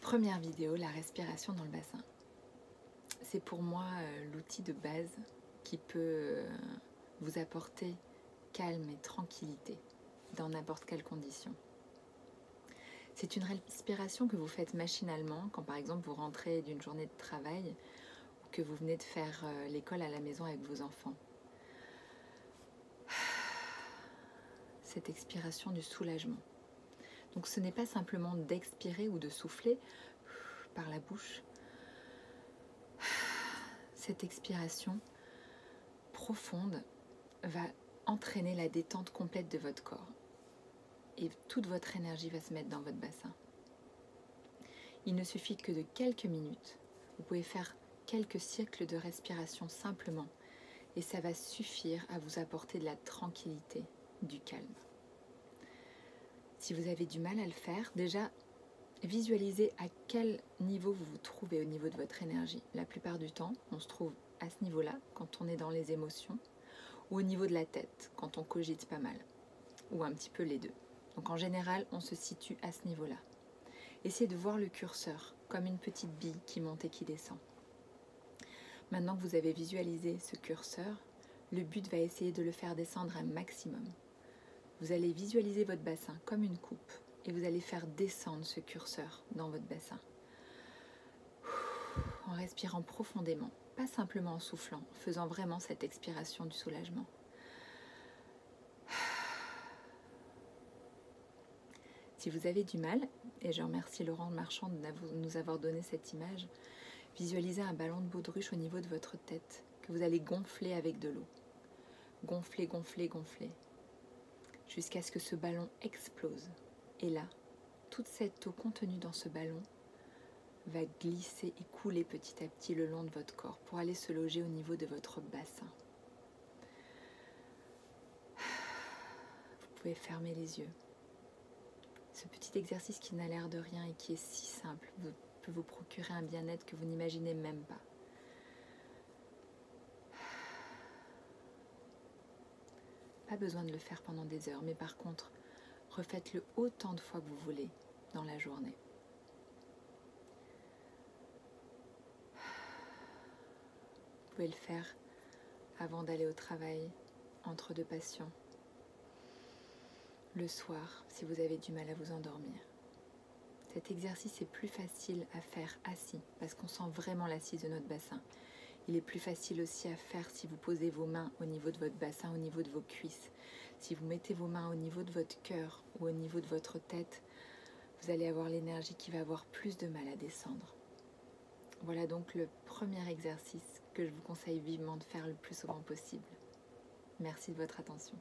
Première vidéo, la respiration dans le bassin. C'est pour moi l'outil de base qui peut vous apporter calme et tranquillité dans n'importe quelle condition. C'est une respiration que vous faites machinalement quand par exemple vous rentrez d'une journée de travail ou que vous venez de faire l'école à la maison avec vos enfants. Cette expiration du soulagement. Donc ce n'est pas simplement d'expirer ou de souffler par la bouche. Cette expiration profonde va entraîner la détente complète de votre corps. Et toute votre énergie va se mettre dans votre bassin. Il ne suffit que de quelques minutes. Vous pouvez faire quelques cycles de respiration simplement. Et ça va suffire à vous apporter de la tranquillité, du calme. Si vous avez du mal à le faire, déjà, visualisez à quel niveau vous vous trouvez au niveau de votre énergie. La plupart du temps, on se trouve à ce niveau-là, quand on est dans les émotions, ou au niveau de la tête, quand on cogite pas mal, ou un petit peu les deux. Donc en général, on se situe à ce niveau-là. Essayez de voir le curseur comme une petite bille qui monte et qui descend. Maintenant que vous avez visualisé ce curseur, le but va essayer de le faire descendre un maximum. Vous allez visualiser votre bassin comme une coupe et vous allez faire descendre ce curseur dans votre bassin. En respirant profondément, pas simplement en soufflant, en faisant vraiment cette expiration du soulagement. Si vous avez du mal, et je remercie Laurent Marchand de nous avoir donné cette image, visualisez un ballon de baudruche au niveau de votre tête que vous allez gonfler avec de l'eau. Gonfler, gonfler, gonfler, jusqu'à ce que ce ballon explose. Et là, toute cette eau contenue dans ce ballon va glisser et couler petit à petit le long de votre corps pour aller se loger au niveau de votre bassin. Vous pouvez fermer les yeux. Ce petit exercice qui n'a l'air de rien et qui est si simple peut vous procurer un bien-être que vous n'imaginez même pas. Pas besoin de le faire pendant des heures, mais par contre, refaites-le autant de fois que vous voulez dans la journée. Vous pouvez le faire avant d'aller au travail, entre deux patients, le soir, si vous avez du mal à vous endormir. Cet exercice est plus facile à faire assis, parce qu'on sent vraiment l'assise de notre bassin. Il est plus facile aussi à faire si vous posez vos mains au niveau de votre bassin, au niveau de vos cuisses. Si vous mettez vos mains au niveau de votre cœur ou au niveau de votre tête, vous allez avoir l'énergie qui va avoir plus de mal à descendre. Voilà donc le premier exercice que je vous conseille vivement de faire le plus souvent possible. Merci de votre attention.